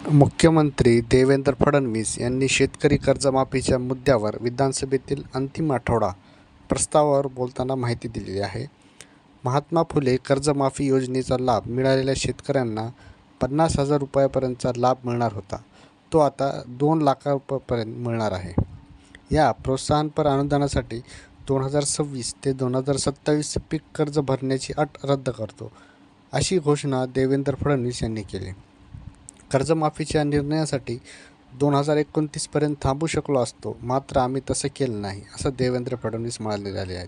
मुख्यमंत्री देवेंद्र फडणवीस यांनी शेतकरी कर्जमाफीच्या मुद्द्यावर विधानसभेतील अंतिम आठवडा प्रस्तावावर बोलताना माहिती दिलेली आहे. महात्मा फुले कर्जमाफी योजनेचा लाभ मिळालेल्या शेतकऱ्यांना 50,000 रुपयापर्यंतचा लाभ मिळणार होता. तो आता 2 लाख रुपयापर्यंत मिळणार आहे. या प्रोत्साहनपर अनुदानासाठी 2026 ते 2027 पीक कर्ज भरण्याची अट रद्द करतो, अशी घोषणा देवेंद्र फडणवीस यांनी केली. कर्जमाफीच्या निर्णयासाठी 2029 पर्यंत थांबू शकलो असतो, मात्र आम्ही तसं केलं नाही, असं देवेंद्र फडणवीस म्हणालेले आहेत.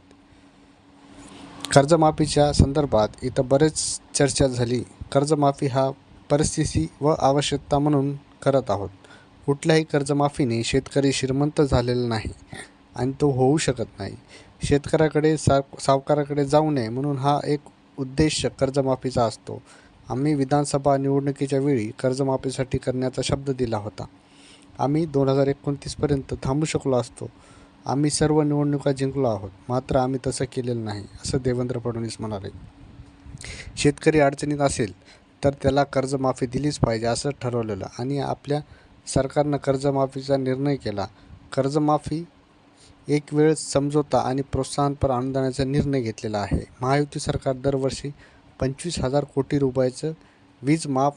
कर्जमाफीच्या संदर्भात इथं बरेच चर्चा झाली. कर्जमाफी हा परिस्थिती व आवश्यकता म्हणून करत आहोत. कुठल्याही कर्जमाफीने शेतकरी श्रीमंत झालेला नाही आणि तो होऊ शकत नाही. शेतकऱ्याकडे सावकाराकडे जाऊ नये म्हणून हा एक उद्देश कर्जमाफीचा असतो. आम्ही विधानसभा निवडणुकीच्या वेळी कर्जमाफीसाठी करण्याचा शब्द दिला होता. आम्ही 2029 पर्यंत थांबू शकलो असतो. आम्ही सर्व निवडणुका जिंकलो आहोत, मात्र आम्ही तसं केलेलं नाही, असं देवेंद्र फडणवीस म्हणाले. शेतकरी अडचणीत असेल तर त्याला कर्जमाफी दिलीच पाहिजे असं ठरवलेलं आणि आपल्या सरकारनं कर्जमाफीचा निर्णय केला. कर्जमाफी एक वेळ समझोता आणि प्रोत्साहनपर अनुदानाचा निर्णय घेतलेला आहे. महायुती सरकार दरवर्षी 25,000 कोटी रुपयाचं वीज माफ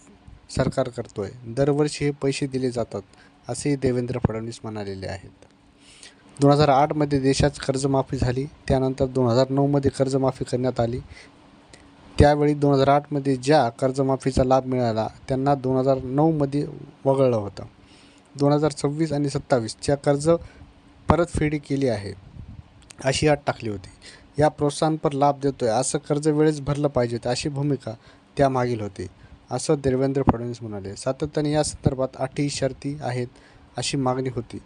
सरकार करतोय. दरवर्षी हे पैसे दिले जातात, असेही देवेंद्र फडणवीस म्हणालेले आहेत. 2008 देशात कर्जमाफी झाली. त्यानंतर 2009 कर्जमाफी करण्यात आली. त्यावेळी 2008 ज्या कर्जमाफीचा लाभ मिळाला त्यांना 2009 वगळलं होतं. 2026 आणि 27 च्या कर्ज परतफेडी केली आहे, अशी अट टाकली होती. या प्रोत्साहनपर लाभ देतोय, असं कर्ज वेळेस भरलं पाहिजे अशी भूमिका त्यामागील होती, असं देवेंद्र फडणवीस म्हणाले. सातत्याने या संदर्भात अटी शर्ती आहेत, अशी मागणी होती.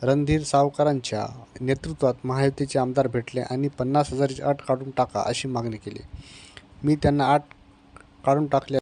रणधीर सावकारांच्या नेतृत्वात महायुतीचे आमदार भेटले आणि 50,000ची अट काढून टाका अशी मागणी केली. मी त्यांना अट काढून टाकली